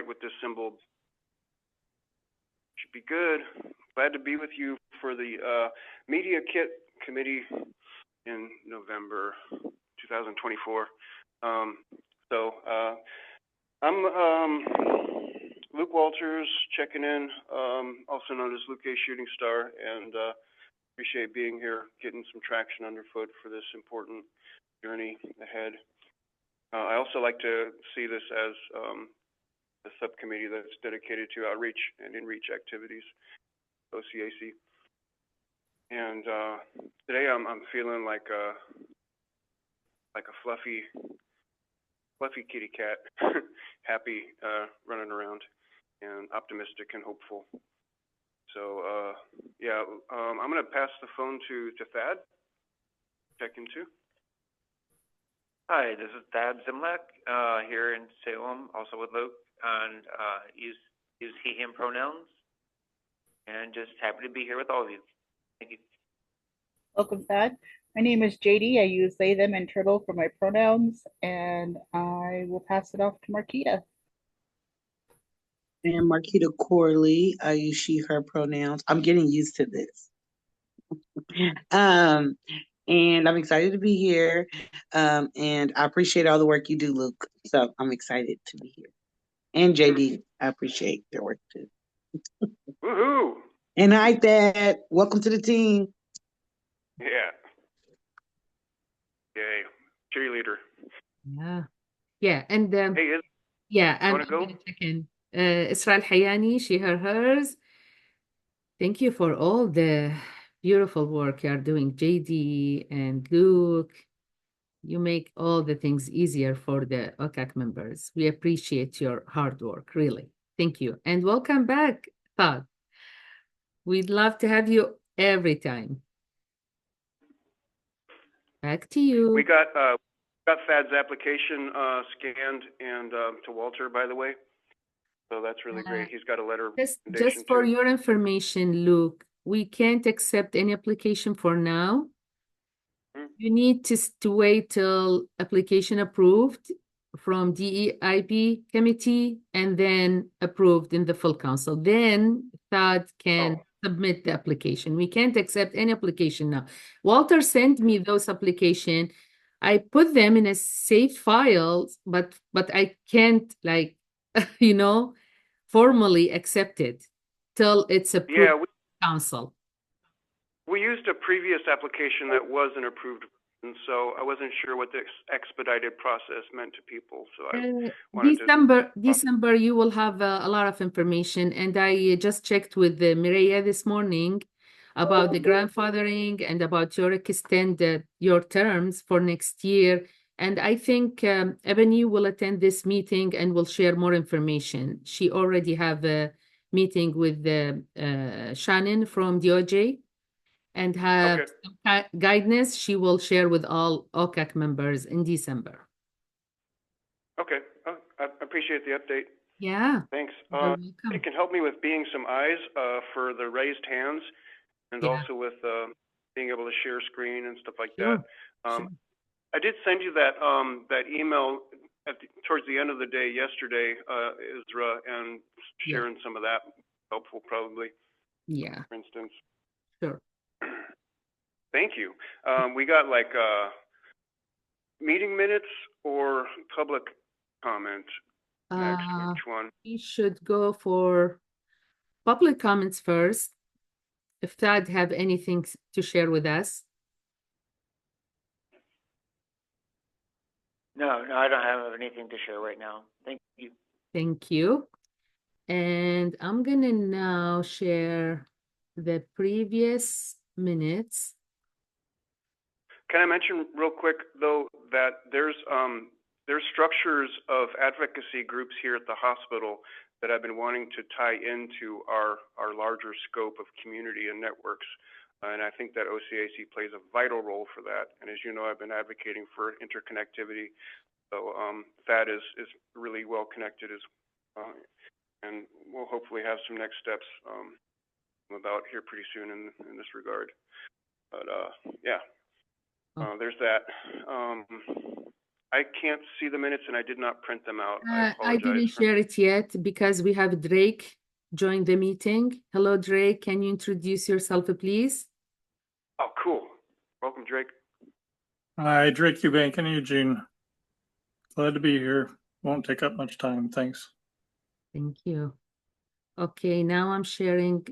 with this symbol. Should be good. Glad to be with you for the Media Kit Committee in November 2024. I'm Luke Walters, checking in, also known as Luke A. Shooting Star, and appreciate being here, getting some traction underfoot for this important journey ahead. I also like to see this as a subcommittee that's dedicated to outreach and in-reach activities, OCAC. And today I'm feeling like a fluffy kitty cat, happy, running around, and optimistic and hopeful. So yeah, I'm gonna pass the phone to Thad. Check in too. Hi, this is Thad Zimlek, here in Salem, also with Luke, and use he, him pronouns, and just happy to be here with all of you. Thank you. Welcome, Thad. My name is JD. I use they, them, and turtle for my pronouns, and I will pass it off to Marquita. And Marquita Corley, I use she, her pronouns. I'm getting used to this. And I'm excited to be here. And I appreciate all the work you do, Luke. So I'm excited to be here. And JD, I appreciate their work too. Woohoo! And hi, Thad. Welcome to the team. Yeah. Yay. Cheerleader. Yeah. And hey, I'm gonna check in. Israel Hayani, she, her, hers. Thank you for all the beautiful work you are doing, JD and Luke. You make all the things easier for the OCAC members. We appreciate your hard work, really. Thank you. And welcome back, Todd. We'd love to have you every time. Back to you. We got Thad's application scanned and to Walter, by the way. So that's really great. He's got a letter of recommendation just for too. your information, Luke, we can't accept any application for now. You need to wait till application approved from DEIB committee and then approved in the full council. Then Thad can submit the application. We can't accept any application now. Walter sent me those applications. I put them in a safe file, but I can't, like, formally accept it till it's approved. Yeah, council. We used a previous application that wasn't approved, and so I wasn't sure what this expedited process meant to people. So I wanted December, you will have a lot of information, and I just checked with Mireya this morning about the grandfathering and about your extended your terms for next year. And I think Ebony will attend this meeting and will share more information. She already have a meeting with Shannon from DOJ and have some guidance she will share with all OCAC members in December. Okay, I appreciate the update. Yeah. Thanks. It can help me with being some eyes for the raised hands and also with being able to share screen and stuff like that. I did send you that that email towards the end of the day yesterday, Isra, and sharing some of that helpful probably. Yeah. For instance. Sure. Thank you. We got like meeting minutes or public comment next. Which one? We should go for public comments first. If Thad have anything to share with us. No, I don't have anything to share right now. Thank you. Thank you. And I'm gonna now share the previous minutes. Can I mention real quick though that there's structures of advocacy groups here at the hospital that I've been wanting to tie into our larger scope of community and networks. And I think that OCAC plays a vital role for that. And as you know, I've been advocating for interconnectivity. So that is really well connected and we'll hopefully have some next steps about here pretty soon in this regard. But yeah, there's that. I can't see the minutes and I did not print them out. I I apologize. didn't share it yet because we have Drake join the meeting. Hello, Drake. Can you introduce yourself, please? Oh, cool. Welcome, Drake. Hi, Drake Eubank in Eugene. Glad to be here. Won't take up much time. Thanks. Thank you. Okay, now I'm sharing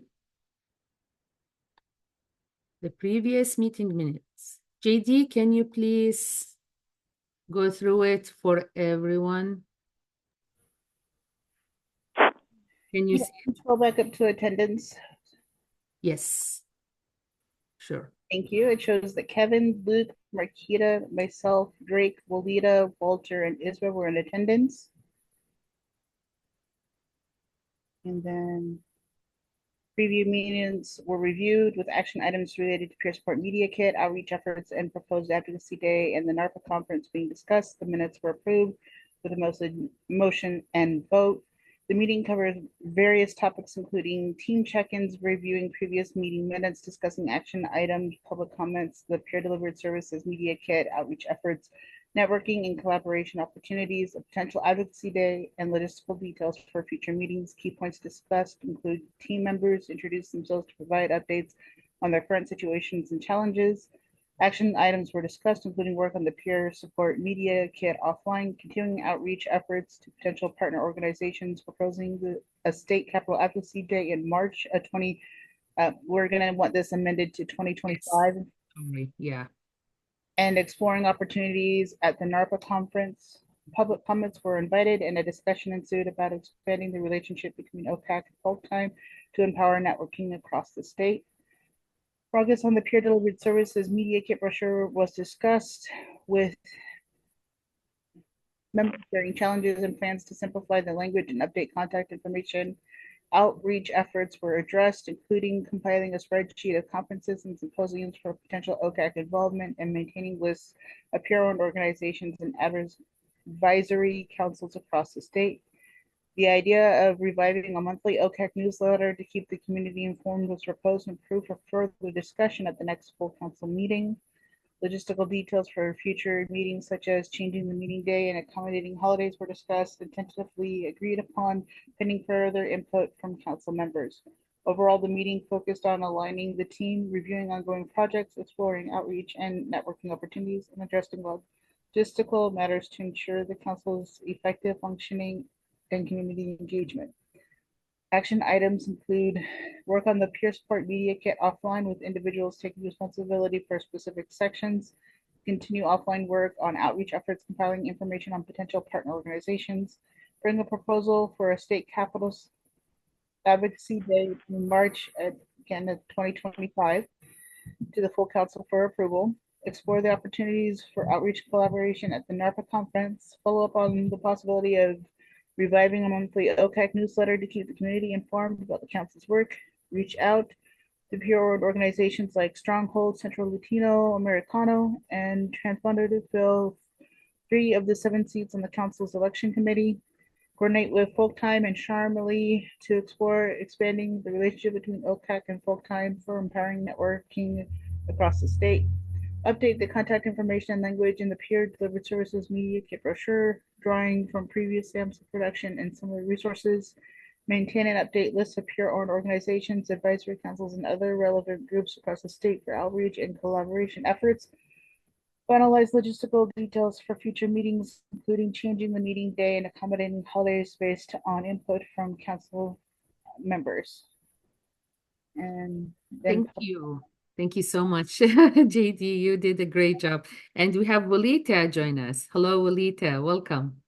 the previous meeting minutes. JD, can you please go through it for everyone? Can you see? Scroll back up to attendance. Yes. Sure. Thank you. It shows that Kevin, Luke, Marquita, myself, Drake, Walida, Walter, and Israel were in attendance. And then preview meetings were reviewed with action items related to peer support media kit, outreach efforts, and proposed advocacy day, and the NARPA conference being discussed. The minutes were approved with a motion and vote. The meeting covered various topics, including team check-ins, reviewing previous meeting minutes, discussing action items, public comments, the peer delivered services media kit, outreach efforts, networking and collaboration opportunities, a potential advocacy day, and logistical details for future meetings. Key points discussed include team members introduce themselves to provide updates on their current situations and challenges. Action items were discussed, including work on the peer support media kit offline, continuing outreach efforts to potential partner organizations, proposing a state capital advocacy day in March of 20. We're going to want this amended to 2025. Yeah. And exploring opportunities at the NARPA conference. Public comments were invited and a discussion ensued about expanding the relationship between OCAC and folk time to empower networking across the state. Progress on the peer delivered services media kit brochure was discussed with members sharing challenges and plans to simplify the language and update contact information. Outreach efforts were addressed, including compiling a spreadsheet of conferences and symposiums for potential OCAC involvement and maintaining lists of peer-owned organizations and advisory councils across the state. The idea of reviving a monthly OCAC newsletter to keep the community informed was proposed and approved for further discussion at the next full council meeting. Logistical details for future meetings, such as changing the meeting day and accommodating holidays, were discussed and tentatively agreed upon, pending further input from council members. Overall, the meeting focused on aligning the team, reviewing ongoing projects, exploring outreach and networking opportunities, and addressing logistical matters to ensure the council's effective functioning and community engagement. Action items include work on the peer support media kit offline with individuals taking responsibility for specific sections, continue offline work on outreach efforts, compiling information on potential partner organizations, bring a proposal for a state capital advocacy day in March again of 2025 to the full council for approval, explore the opportunities for outreach collaboration at the NARPA conference, follow up on the possibility of reviving a monthly OCAC newsletter to keep the community informed about the council's work, reach out to peer-owned organizations like Stronghold, Central Latino, Americano, and Transponder to fill 3 of the 7 seats on the council's election committee, coordinate with Folk Time and Charmely to explore expanding the relationship between OCAC and Folk Time for empowering networking across the state, update the contact information and language in the peer delivered services media kit brochure, drawing from previous SAMHSA production and similar resources, maintain and update lists of peer-owned organizations, advisory councils, and other relevant groups across the state for outreach and collaboration efforts, finalize logistical details for future meetings, including changing the meeting day and accommodating holidays based on input from council members. And then Thank you. Thank you so much, JD. You did a great job. And we have Walita join us. Hello, Walita. Welcome.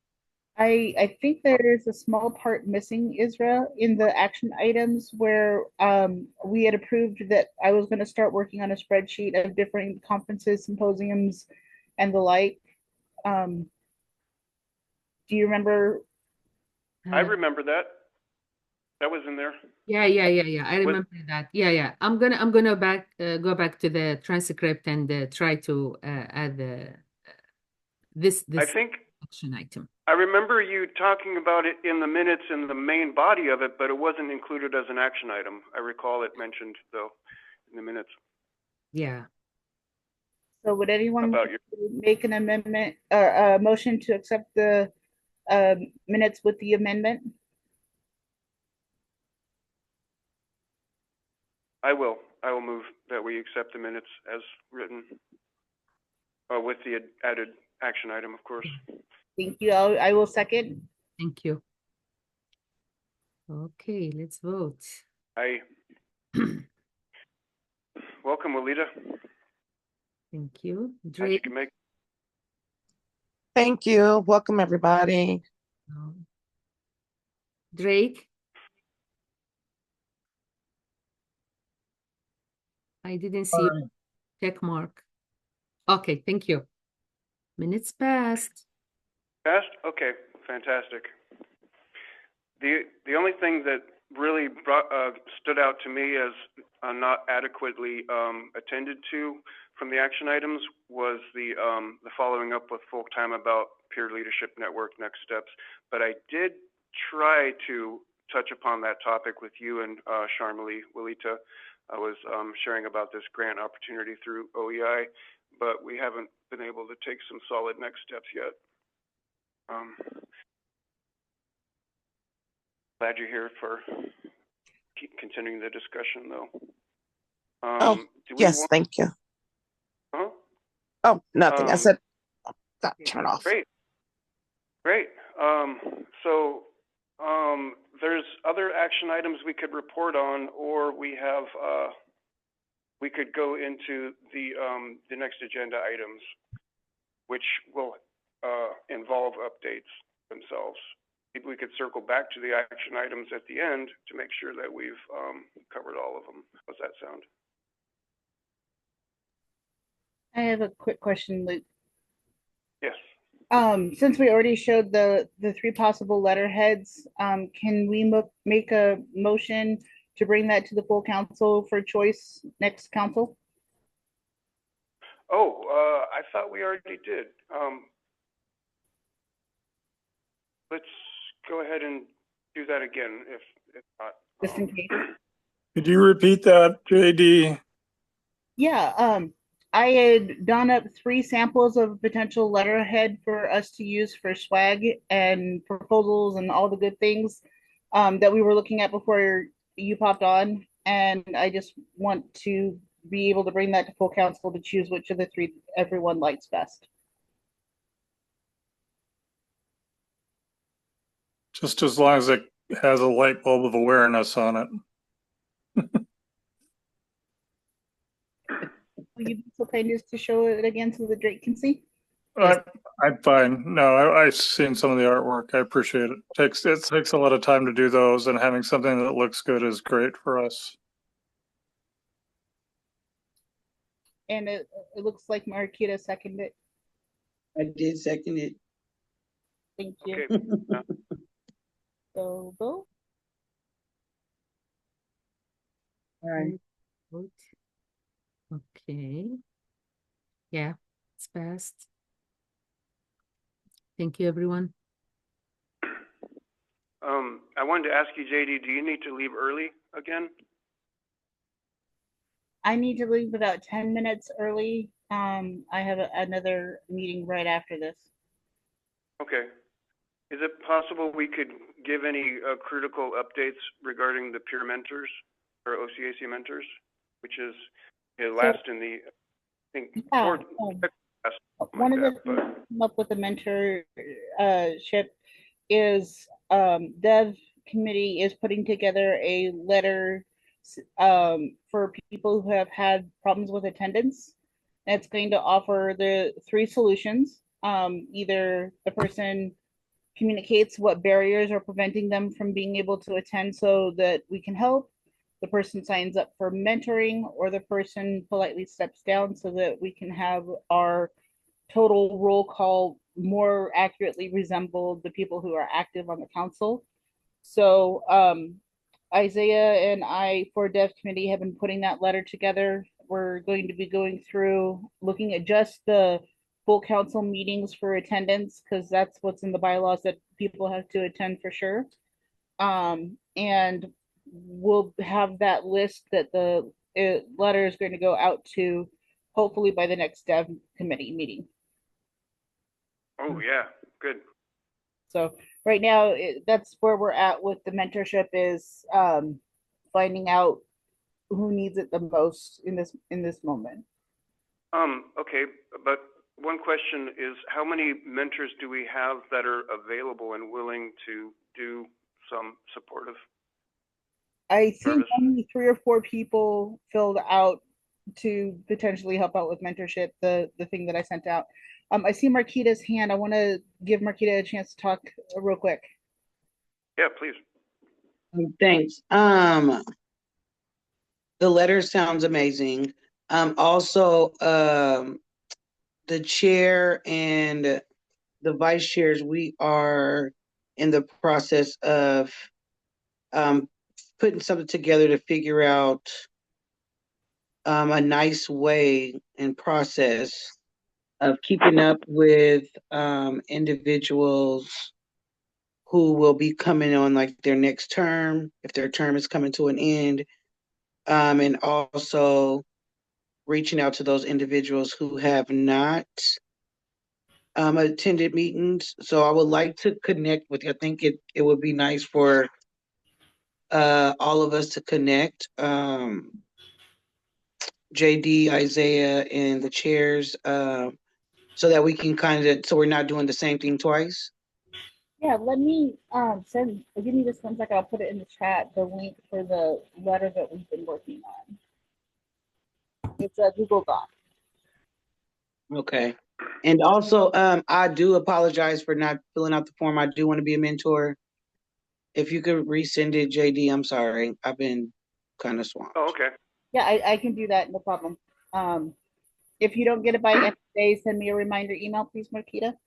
I think there's a small part missing, Israel, in the action items where we had approved that I was going to start working on a spreadsheet of different conferences, symposiums, and the like. Do you remember? I remember that. That was in there. Yeah. I remember that. Yeah. I'm gonna go back to the transcript and try to add this I think action item. I remember you talking about it in the minutes in the main body of it, but it wasn't included as an action item. I recall it mentioned though in the minutes. Yeah. So would anyone about your, make an amendment or a motion to accept the minutes with the amendment? I will move that we accept the minutes as written, with the added action item, of course. Thank you. I will second. Thank you. Okay, let's vote. Welcome, Walida. Thank you. Glad you Drake? can make. Thank you. Welcome, everybody. No. Drake? I didn't see your check mark. Okay, thank you. Minutes passed. Passed? Okay, fantastic. The only thing that really stood out to me as not adequately attended to from the action items was the following up with full time about peer leadership network next steps. But I did try to touch upon that topic with you and Sharmali Walita. I was sharing about this grant opportunity through OEI, but we haven't been able to take some solid next steps yet. Glad you're here for continuing the discussion, though. Yes, thank you. Huh? Oh, nothing. I said, turn off. Great. There's other action items we could report on, or we have we could go into the next agenda items, which will involve updates themselves. Maybe we could circle back to the action items at the end to make sure that we've covered all of them. How's that sound? I have a quick question, Luke. Yes. Since we already showed the three possible letterheads, can we make a motion to bring that to the full council for choice next council? Oh, I thought we already did. Let's go ahead and do that again, if not. Just in case. Could you repeat that, JD? Yeah, I had done up 3 samples of potential letterhead for us to use for swag and proposals and all the good things that we were looking at before you popped on. And I just want to be able to bring that to full council to choose which of the 3 everyone likes best. Just as long as it has a light bulb of awareness on it. Will you be so kind as to show it again so the Drake can see? I'm fine. No, I've seen some of the artwork. I appreciate it. It takes a lot of time to do those, and having something that looks good is great for us. And it looks like Marquita seconded it. I did second it. Thank you. Okay. So, Bill? All right. Vote. Okay. Yeah, it's passed. Thank you, everyone. I wanted to ask you, JD, do you need to leave early again? I need to leave about 10 minutes early. I have another meeting right after this. Okay. Is it possible we could give any critical updates regarding the peer mentors or OCAC mentors, which is last in the, I think, Yeah, one of the things that came up with the mentorship is Dev Committee is putting together a letter for people who have had problems with attendance. It's going to offer the 3 solutions. Either the person communicates what barriers are preventing them from being able to attend so that we can help, the person signs up for mentoring, or the person politely steps down so that we can have our total roll call more accurately resemble the people who are active on the council. So Isaiah and I for Dev Committee have been putting that letter together. We're going to be going through looking at just the full council meetings for attendance, because that's what's in the bylaws that people have to attend for sure. And we'll have that list that the letter is going to go out to hopefully by the next dev committee meeting. Oh, yeah, good. So right now, that's where we're at with the mentorship is finding out who needs it the most in this moment. Okay, but one question is, how many mentors do we have that are available and willing to do some supportive I think service? only 3 or 4 people filled out to potentially help out with mentorship, the thing that I sent out. I see Marquita's hand. I want to give Marquita a chance to talk real quick. Yeah, please. Thanks. The letter sounds amazing. Also, the chair and the vice chairs, we are in the process of putting something together to figure out a nice way and process of keeping up with individuals who will be coming on like their next term, if their term is coming to an end, and also reaching out to those individuals who have not attended meetings. So I would like to connect with you. I think it would be nice for all of us to connect. JD, Isaiah, and the chairs, so that we can so we're not doing the same thing twice. Yeah, let me give me just 1 second. I'll put it in the chat, the link for the letter that we've been working on. It's a Google Doc. Okay. And also, I do apologize for not filling out the form. I do want to be a mentor. If you could resend it, JD, I'm sorry. I've been kind of swamped. Oh, okay. Yeah, I can do that, no problem. If you don't get it by end of the day, send me a reminder email, please, Marquita.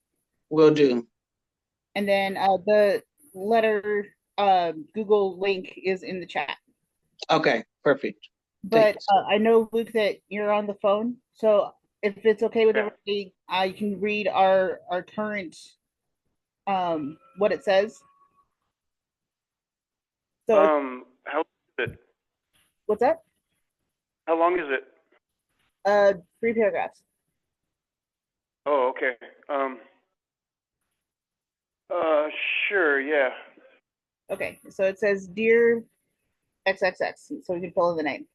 Will do. And then the letter Google link is in the chat. Okay, perfect. But I know, Luke, that you're on the phone, so if it's okay with everybody, I can read our current what it says. So how long is it? What's that? How long is it? 3 paragraphs. Oh, okay. Sure, yeah. Okay, so it says, Dear XXX, so we can fill in the name.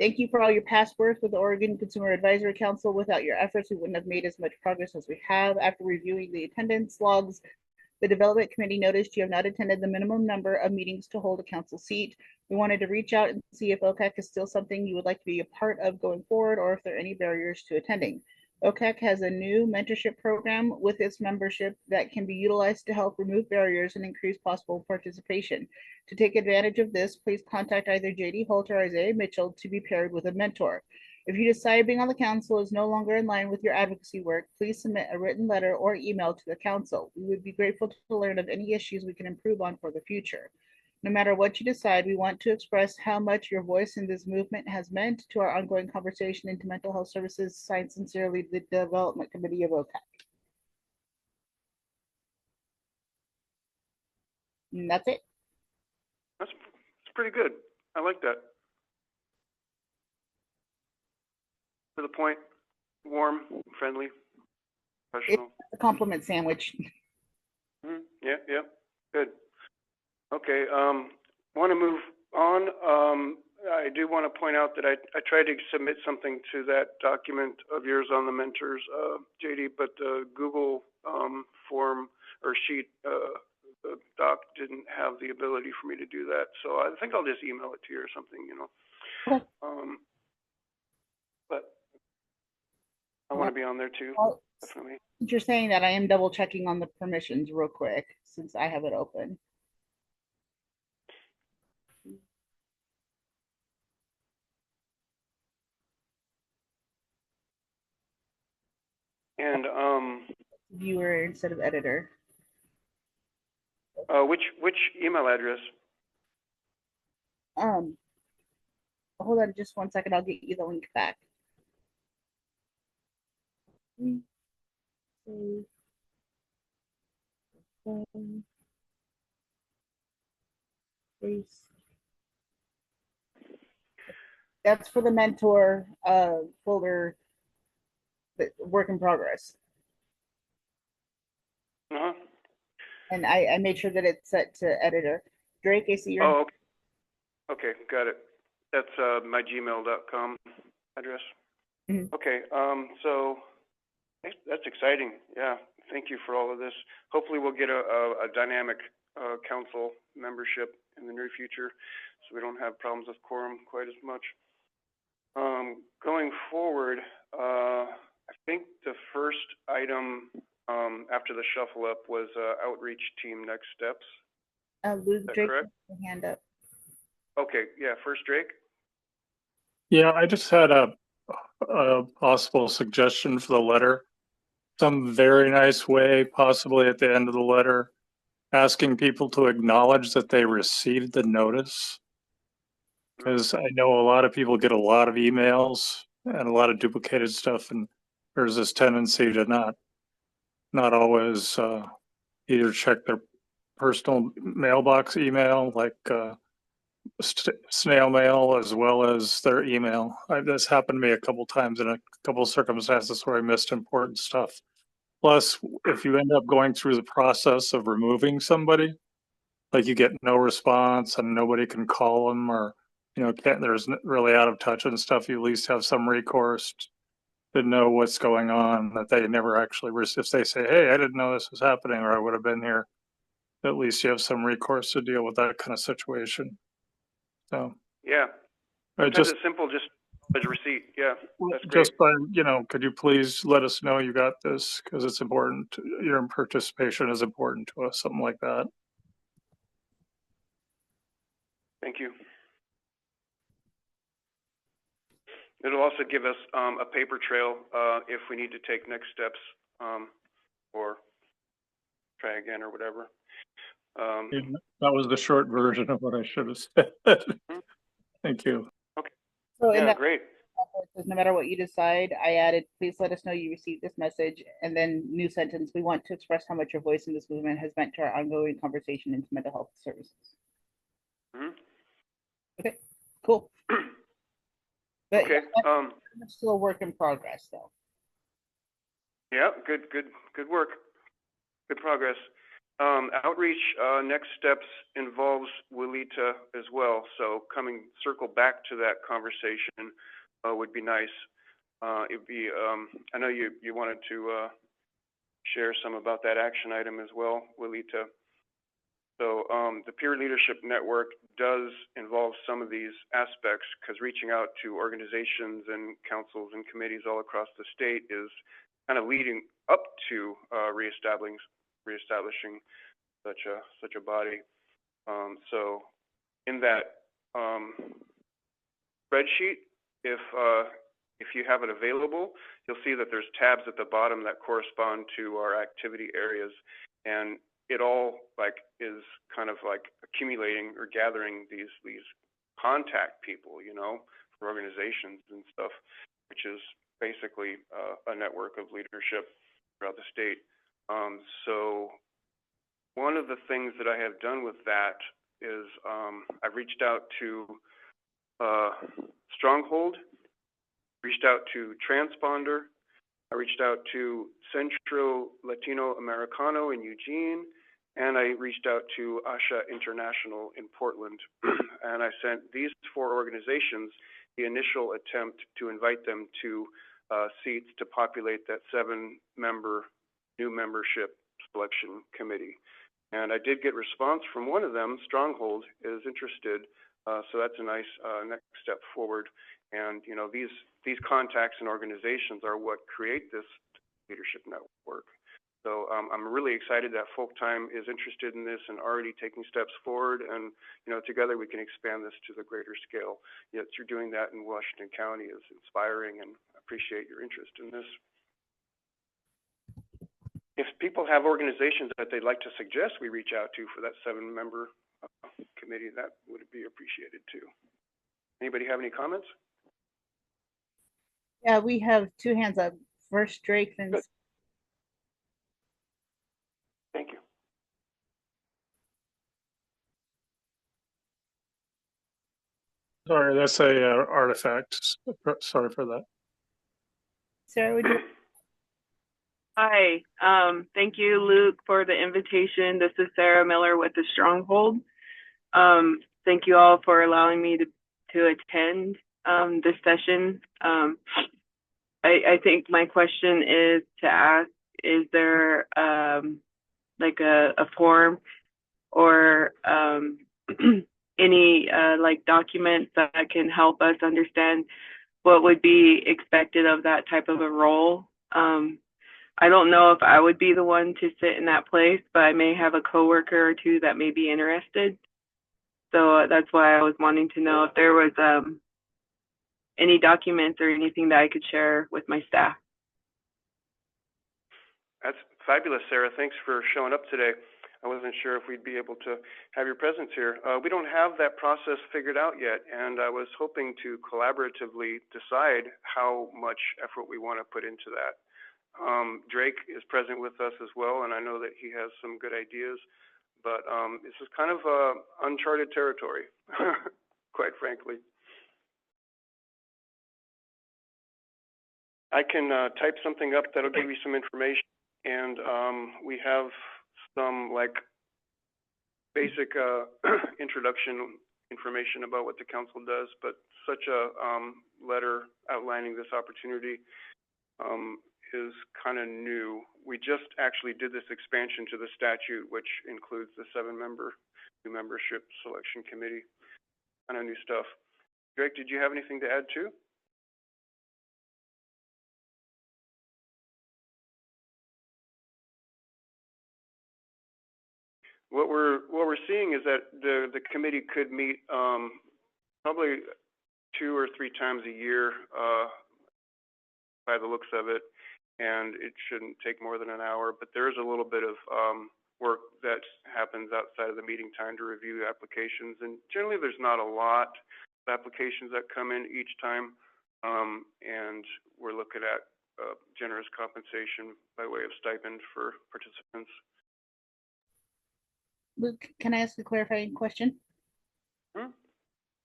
Thank you for all your past work with the Oregon Consumer Advisory Council. Without your efforts, we wouldn't have made as much progress as we have. After reviewing the attendance logs, the development committee noticed you have not attended the minimum number of meetings to hold a council seat. We wanted to reach out and see if OCAC is still something you would like to be a part of going forward, or if there are any barriers to attending. OCAC has a new mentorship program with its membership that can be utilized to help remove barriers and increase possible participation. To take advantage of this, please contact either JD Holt or Isaiah Mitchell to be paired with a mentor. If you decide being on the council is no longer in line with your advocacy work, please submit a written letter or email to the council. We would be grateful to learn of any issues we can improve on for the future. No matter what you decide, we want to express how much your voice in this movement has meant to our ongoing conversation into mental health services. Signed sincerely, the Development Committee of OCAC. And that's it. That's pretty good. I like that. To the point, warm, friendly, professional. It's a compliment sandwich. Yeah, yeah, good. Okay, want to move on. I do want to point out that I tried to submit something to that document of yours on the mentors, JD, but the Google form or sheet, the doc didn't have the ability for me to do that. So I think I'll just email it to you or something, you know. Okay. But I want to be on there too, well, definitely. Since you're saying that, I am double checking on the permissions real quick since I have it open. And viewer instead of editor. Which email address? Hold on just 1 second. I'll get you the link back. That's for the mentor folder. but work in progress. Uh-huh. And I made sure that it's set to editor. Drake, I see your. Oh, okay. Okay, got it. That's my gmail.com address. Mhm. Okay, so that's exciting. Yeah, thank you for all of this. Hopefully we'll get a dynamic council membership in the near future so we don't have problems with quorum quite as much. Going forward, I think the first item after the shuffle up was outreach team next steps. Luke, Is that Drake, correct? has your hand up. Okay, yeah, first Drake. Yeah, I just had a possible suggestion for the letter. Some very nice way, possibly at the end of the letter, asking people to acknowledge that they received the notice. Because I know a lot of people get a lot of emails and a lot of duplicated stuff, and there's this tendency to not always either check their personal mailbox email, like snail mail, as well as their email. This happened to me a couple times in a couple of circumstances where I missed important stuff. Plus, if you end up going through the process of removing somebody, like you get no response and nobody can call them, or there's really out of touch and stuff, you at least have some recourse to know what's going on, that they never actually if they say, hey, I didn't know this was happening, or I would have been here, at least you have some recourse to deal with that kind of situation. So Yeah, sometimes it's simple, just as a receipt. Yeah, that's great. just by, could you please let us know you got this, because it's important. Your participation is important to us, something like that. Thank you. It'll also give us a paper trail if we need to take next steps or try again or whatever. That was the short version of what I should have said. Thank you. Okay. So in Yeah, that, great. no matter what you decide, I added, please let us know you received this message. And then new sentence, we want to express how much your voice in this movement has meant to our ongoing conversation into mental health services. Okay, cool. But Okay. yeah, that's still a work in progress, though. Yeah, good work. Good progress. Outreach next steps involves Willita as well. So circle back to that conversation would be nice. It'd be, I know you wanted to share some about that action item as well, Willita. So the Peer Leadership Network does involve some of these aspects, because reaching out to organizations and councils and committees all across the state is kind of leading up to reestablishing such a body. So in that spreadsheet, if you have it available, you'll see that there's tabs at the bottom that correspond to our activity areas, and it all is kind of like accumulating or gathering these contact people, for organizations and stuff, which is basically a network of leadership throughout the state. So one of the things that I have done with that is I've reached out to Stronghold, reached out to Transponder, I reached out to Centro Latino Americano in Eugene, and I reached out to ASHA International in Portland. And I sent these 4 organizations the initial attempt to invite them to seats to populate that 7-member new membership selection committee. And I did get response from one of them. Stronghold is interested, so that's a nice next step forward. And these contacts and organizations are what create this leadership network. So I'm really excited that Folk Time is interested in this and already taking steps forward. And together we can expand this to the greater scale. Yet you're doing that in Washington County is inspiring, and I appreciate your interest in this. If people have organizations that they'd like to suggest we reach out to for that 7-member committee, that would be appreciated too. Anybody have any comments? Yeah, we have 2 hands up. First Drake, then. Good. Thank you. Sorry, that's a artifact. Sorry for that. Sarah, would you Hi, thank you, Luke, for the invitation. This is Sarah Miller with the Stronghold. Thank you all for allowing me to attend this session. I think my question is to ask, is there like a form or any like documents that can help us understand what would be expected of that type of a role? I don't know if I would be the one to sit in that place, but I may have a coworker or two that may be interested. So that's why I was wanting to know if there was any documents or anything that I could share with my staff. That's fabulous, Sarah. Thanks for showing up today. I wasn't sure if we'd be able to have your presence here. We don't have that process figured out yet, and I was hoping to collaboratively decide how much effort we want to put into that. Drake is present with us as well, and I know that he has some good ideas, but this is kind of uncharted territory, quite frankly. I can type something up that'll give you some information, and we have some like basic introduction information about what the council does, but such a letter outlining this opportunity is kind of new. We just actually did this expansion to the statute, which includes the 7-member new membership selection committee. Kind of new stuff. Drake, did you have anything to add too? What we're seeing is that the committee could meet probably 2 or 3 times a year by the looks of it, and it shouldn't take more than an hour. But there is a little bit of work that happens outside of the meeting time to review applications, and generally there's not a lot of applications that come in each time, and we're looking at generous compensation by way of stipend for participants. Luke, can I ask a clarifying question? Yeah.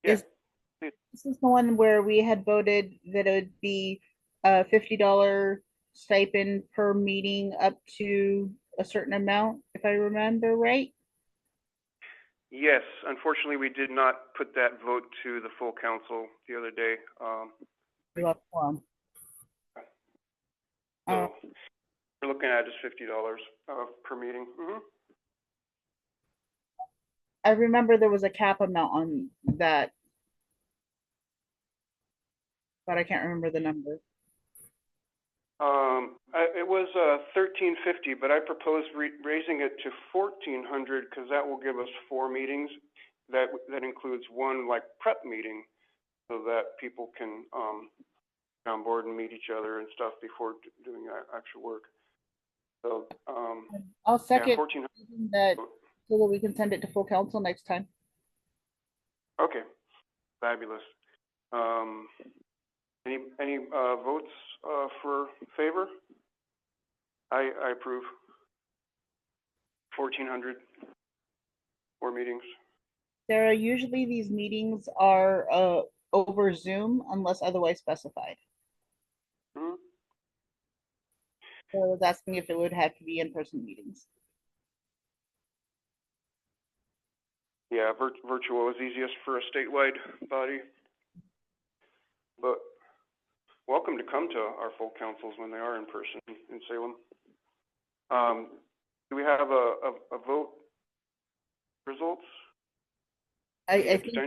This is the one where we had voted that it would be a $50 stipend per meeting up to a certain amount, if I remember right? Yes, unfortunately, we did not put that vote to the full council the other day. So we're looking at just $50 per meeting. I remember there was a cap amount on that, but I can't remember the number. It was $1,350, but I proposed raising it to $1,400 because that will give us 4 meetings. That includes one like prep meeting, so that people can get on board and meet each other and stuff before doing actual work. So I'll second that so that we can send it to full council next time. Okay, fabulous. Any votes for favor? I approve. 1,400 4 meetings. Sarah, usually these meetings are over Zoom unless otherwise specified. So I was asking if it would have to be in-person meetings. Yeah, virtual is easiest for a statewide body. But welcome to come to our full councils when they are in person in Salem. Do we have a vote results? I think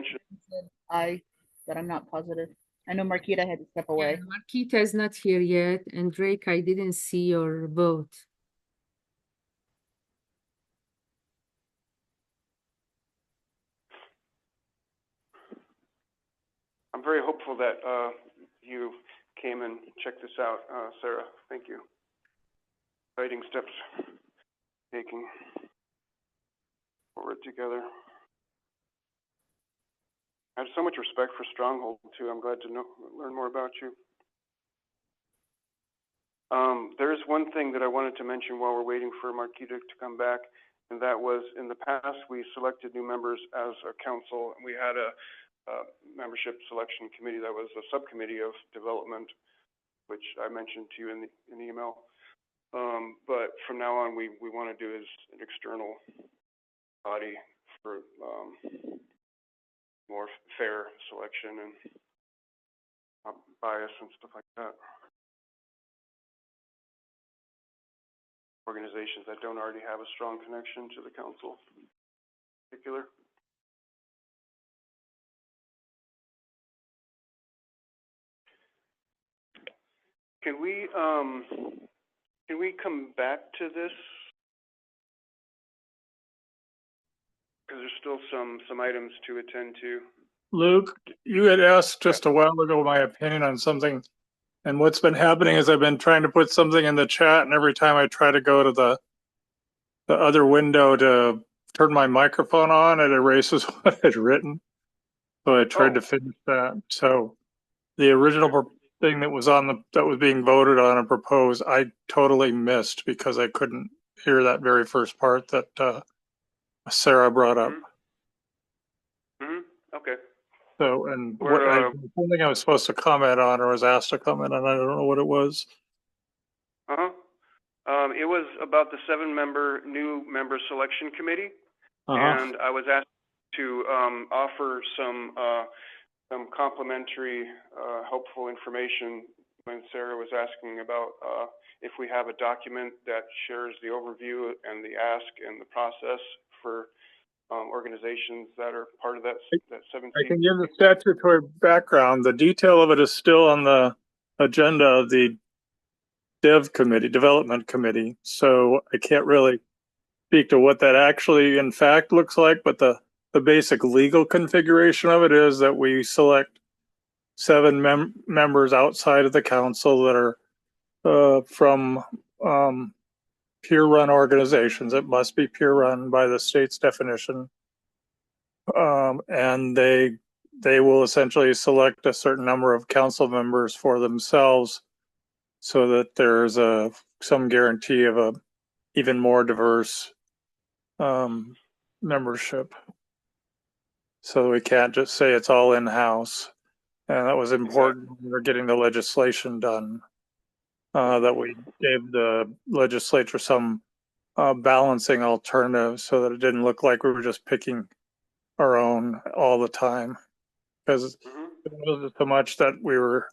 I, but I'm not positive. I know Marquita had to step away. Yeah, Marquita is not here yet, and Drake, I didn't see your vote. I'm very hopeful that you came and checked this out, Sarah. Thank you. Exciting steps taking forward together. I have so much respect for Stronghold too. I'm glad to learn more about you. There is one thing that I wanted to mention while we're waiting for Marquita to come back, and that was in the past we selected new members as a council. We had a membership selection committee that was a subcommittee of development, which I mentioned to you in the email. But from now on, we want to do as an external body for more fair selection and bias and stuff like that. Organizations that don't already have a strong connection to the council in particular. Can we come back to this? Because there's still some items to attend to. Luke, you had asked just a while ago my opinion on something, and what's been happening is I've been trying to put something in the chat, and every time I try to go to the other window to turn my microphone on, it erases what I'd written. So I tried to finish that. So the original thing that was that was being voted on and proposed, I totally missed because I couldn't hear that very first part that Sarah brought up. Okay. So, and something I was supposed to comment on or was asked to comment on, I don't know what it was. It was about the new member selection committee, and I was asked to offer some complimentary, helpful information when Sarah was asking about if we have a document that shares the overview and the ask and the process for organizations that are part of that 7C. I can give the statutory background. The detail of it is still on the agenda of the development committee. So I can't really speak to what that actually in fact looks like, but the basic legal configuration of it is that we select 7 members outside of the council that are from peer-run organizations. It must be peer-run by the state's definition. And they will essentially select a certain number of council members for themselves so that there's some guarantee of a even more diverse membership. So we can't just say it's all in-house. And that was important when we were getting the legislation done, that we gave the legislature some balancing alternative so that it didn't look like we were just picking our own all the time. Because it wasn't so much that we were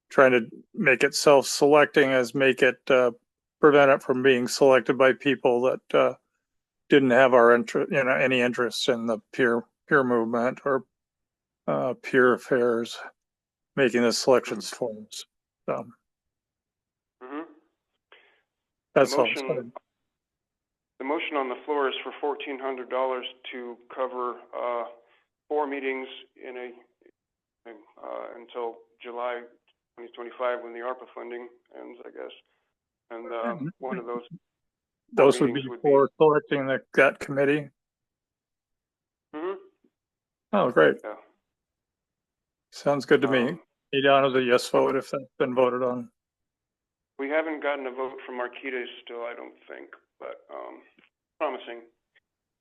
trying to make it self-selecting as make it prevent it from being selected by people that didn't have our any interest in the peer movement or peer affairs, making the selections for us. So that's all. The motion on the floor is for $1,400 to cover 4 meetings until July 2025 when the ARPA funding ends, I guess. And one of those would be for selecting that committee. Oh, great. Yeah. Sounds good to me. Be down as a yes vote if that's been voted on. We haven't gotten a vote from Marquita still, I don't think, but promising.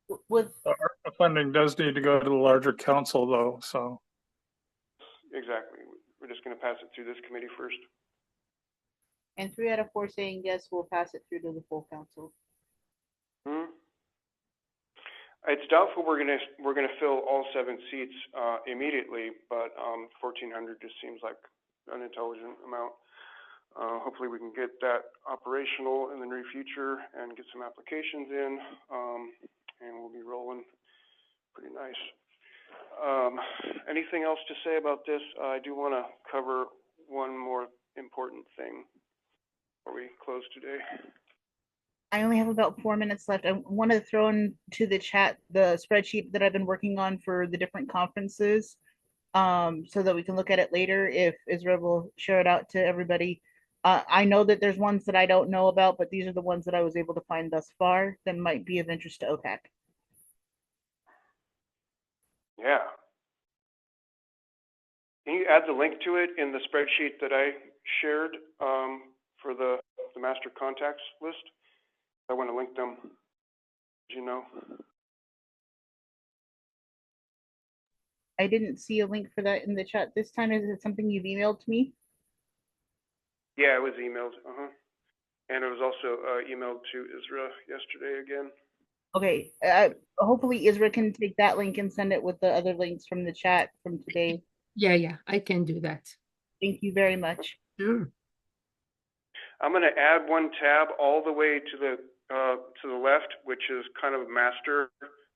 ARPA funding does need to go to the larger council, though. So exactly, we're just going to pass it through this committee first. And 3 out of 4 saying yes, we'll pass it through to the full council. It's doubtful we're gonna fill all 7 seats immediately, but 1,400 just seems like an intelligent amount. Hopefully we can get that operational in the near future and get some applications in, and we'll be rolling pretty nice. Anything else to say about this? I do want to cover one more important thing before we close today. I only have about 4 minutes left. I want to throw into the chat the spreadsheet that I've been working on for the different conferences, so that we can look at it later if Israel will share it out to everybody. I know that there's ones that I don't know about, but these are the ones that I was able to find thus far that might be of interest to OCAC. Yeah. Can you add the link to it in the spreadsheet that I shared for the master contacts list? I want to link them, you know. I didn't see a link for that in the chat this time. Is it something you've emailed to me? Yeah, it was emailed. And it was also emailed to Isra yesterday again. Okay, hopefully Isra can take that link and send it with the other links from the chat from today. Yeah, I can do that. Thank you very much. Sure. I'm going to add one tab all the way to the left, which is kind of master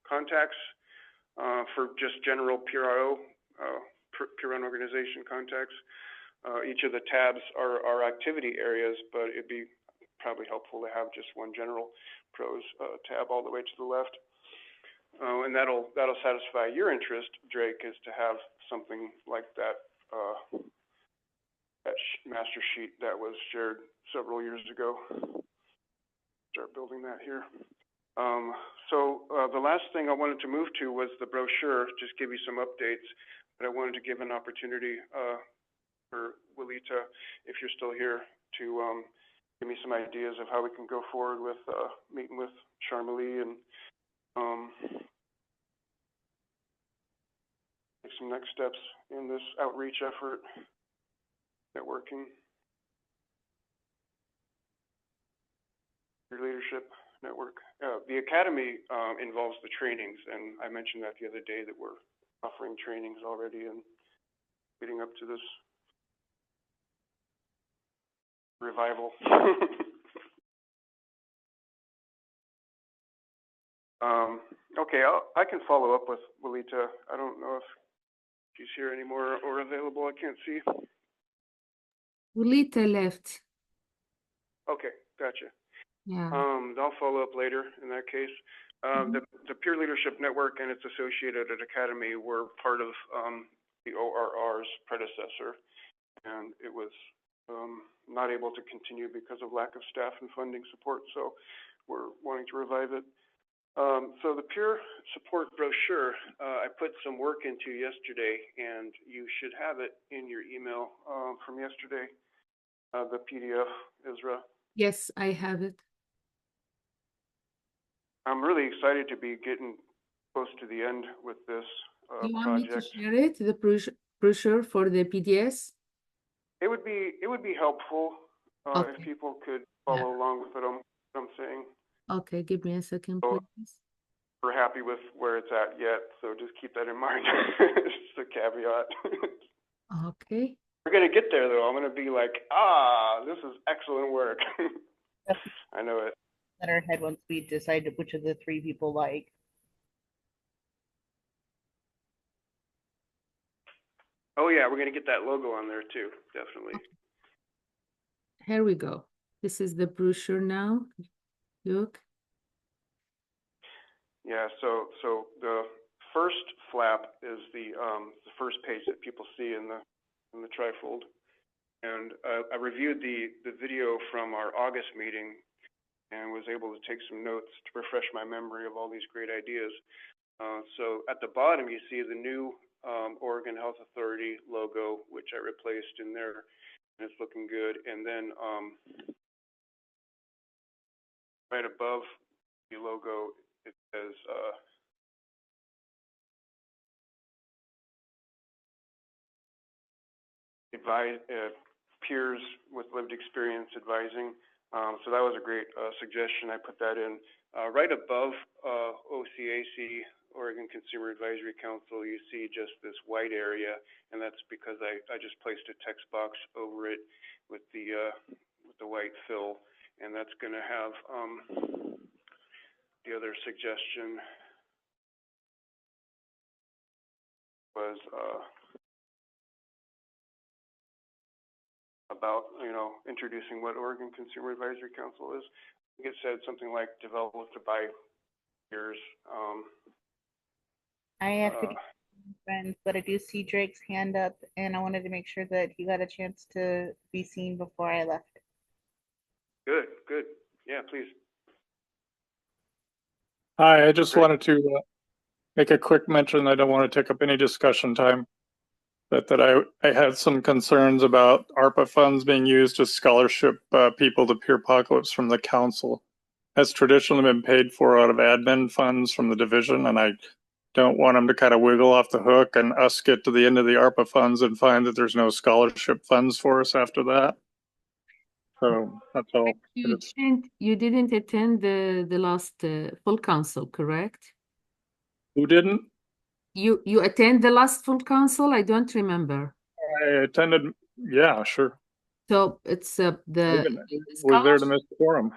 contacts for just general PRO, peer run organization contacts. Each of the tabs are activity areas, but it'd be probably helpful to have just one general pros tab all the way to the left. And that'll satisfy your interest, Drake, is to have something like that master sheet that was shared several years ago. Start building that here. So the last thing I wanted to move to was the brochure, just give you some updates, but I wanted to give an opportunity for Willita, if you're still here, to give me some ideas of how we can go forward with meeting with Sharmali and take some next steps in this outreach effort, networking, your leadership network. The academy involves the trainings, and I mentioned that the other day that we're offering trainings already and leading up to this revival. Okay, I can follow up with Willita. I don't know if she's here anymore or available. I can't see. Willita left. Okay, gotcha. Yeah. I'll follow up later in that case. The Peer Leadership Network and its associated academy were part of the ORR's predecessor, and it was not able to continue because of lack of staff and funding support, so we're wanting to revive it. So the peer support brochure, I put some work into yesterday, and you should have it in your email from yesterday, the PDF, Isra. Yes, I have it. I'm really excited to be getting close to the end with this You want project. me to share it, the brochure for the PDS? It would be helpful Okay. if people could follow along with what I'm saying. Okay, give me a second, So, please. we're happy with where it's at yet, so just keep that in mind. Just a caveat. Okay. We're gonna get there though. I'm gonna be like, this is excellent work. I know it. In our head once we decide which of the three people like. Oh yeah, we're gonna get that logo on there too, definitely. Here we go. This is the brochure now. Look. Yeah, so the first flap is the first page that people see in the trifold, and I reviewed the video from our August meeting and was able to take some notes to refresh my memory of all these great ideas. So at the bottom you see the new Oregon Health Authority logo, which I replaced in there, and it's looking good. And then right above the logo, it says peers with lived experience advising. So that was a great suggestion. I put that in. Right above OCAC, Oregon Consumer Advisory Council, you see just this white area, and that's because I just placed a text box over it with the white fill, and that's going to have the other suggestion was about introducing what Oregon Consumer Advisory Council is. I think it said something like developed by peers. I have to get friends, but I do see Drake's hand up, and I wanted to make sure that he got a chance to be seen before I left. Good. Yeah, please. Hi, I just wanted to make a quick mention. I don't want to take up any discussion time. That I had some concerns about ARPA funds being used as scholarship people to Peer Apocalypse from the council. Has traditionally been paid for out of admin funds from the division, and I don't want them to kind of wiggle off the hook and us get to the end of the ARPA funds and find that there's no scholarship funds for us after that. So that's all. You didn't attend the last full council, correct? Who didn't? You attend the last full council? I don't remember. I attended, yeah, sure. So it's I the even was there to miss the quorum.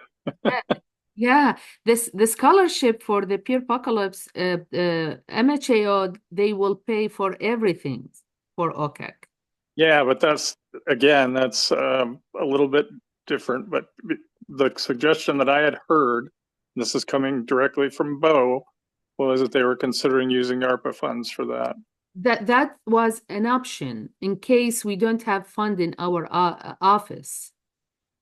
yeah, the scholarship for the Peer Apocalypse, MHAO, they will pay for everything for OCAC. Yeah, but that's a little bit different. But the suggestion that I had heard, this is coming directly from Bo, was that they were considering using ARPA funds for that. That was an option in case we don't have fund in our office.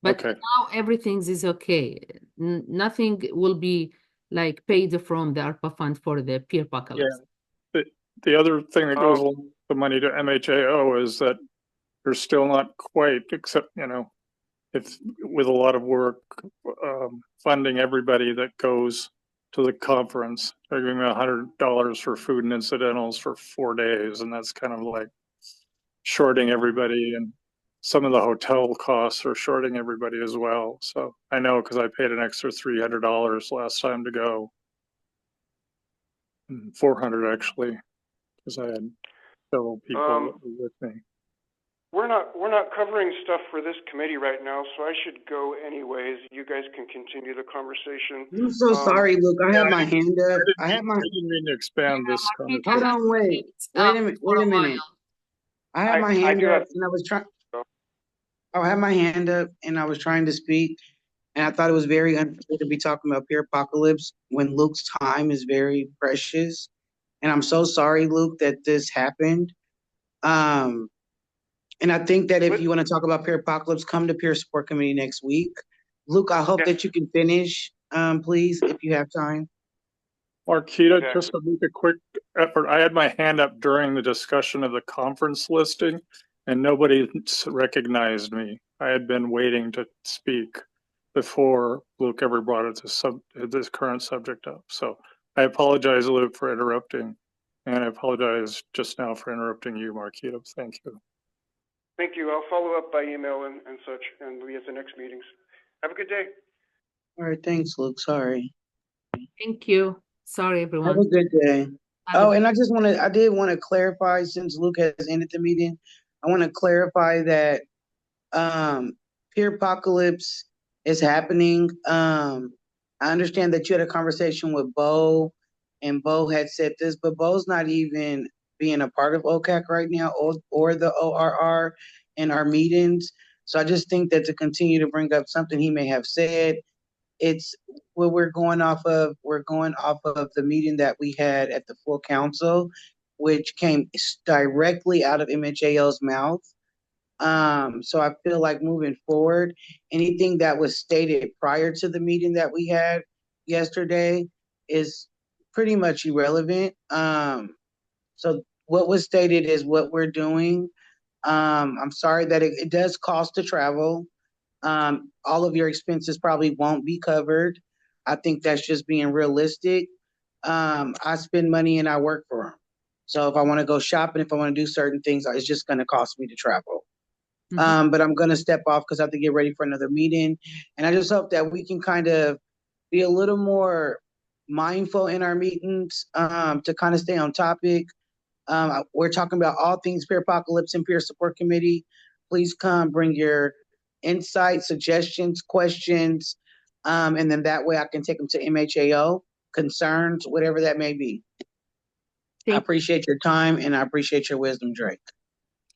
But okay. Now everything is okay. Nothing will be like paid from the ARPA fund for the Peer Apocalypse. Yeah. The other thing that goes along with the money to MHAO is that they're still not quite, except, it's with a lot of work, funding everybody that goes to the conference. They're giving me $100 for food and incidentals for 4 days, and that's kind of like shorting everybody, and some of the hotel costs are shorting everybody as well. So I know because I paid an extra $300 last time to go, $400 actually, because I had several people that were with me. We're not covering stuff for this committee right now, so I should go anyways. You guys can continue the conversation. I'm so sorry, Luke. I have my hand up. I didn't mean to expand this conversation. Hold on, wait a minute. I had my hand up and I was trying. I had my hand up and I was trying to speak, and I thought it was very unfair to be talking about Peer Apocalypse when Luke's time is very precious. And I'm so sorry, Luke, that this happened. And I think that if you want to talk about Peer Apocalypse, come to Peer Support Committee next week. Luke, I hope that you can finish, please, if you have time. Marquita, just to make a quick effort, I had my hand up during the discussion of the conference listing, and nobody recognized me. I had been waiting to speak before Luke ever brought it to this current subject up. So I apologize, Luke, for interrupting, and I apologize just now for interrupting you, Marquita. Thank you. Thank you. I'll follow up by email and such, and we at the next meetings. Have a good day. All right, thanks, Luke. Sorry. Thank you. Sorry, everyone. Have a good day. And I did want to clarify, since Luke has ended the meeting, I want to clarify that Peer Apocalypse is happening. I understand that you had a conversation with Bo, and Bo had said this, but Bo's not even being a part of OCAC right now, or the ORR in our meetings. So I just think that to continue to bring up something he may have said, it's what we're going off of. We're going off of the meeting that we had at the full council, which came directly out of MHAO's mouth. So I feel like moving forward, anything that was stated prior to the meeting that we had yesterday is pretty much irrelevant. So what was stated is what we're doing. I'm sorry that it does cost to travel. All of your expenses probably won't be covered. I think that's just being realistic. I spend money and I work for them. So if I want to go shopping, if I want to do certain things, it's just going to cost me to travel. But I'm going to step off because I have to get ready for another meeting. And I just hope that we can kind of be a little more mindful in our meetings, to kind of stay on topic. We're talking about all things Peer Apocalypse and Peer Support Committee. Please come, bring your insights, suggestions, questions, and then that way I can take them to MHAO, concerns, whatever that may be. I appreciate your time and I appreciate your wisdom, Drake.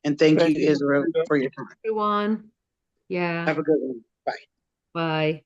And thank you, Israel, for your time. Everyone. Yeah. Have a good one. Bye. Bye.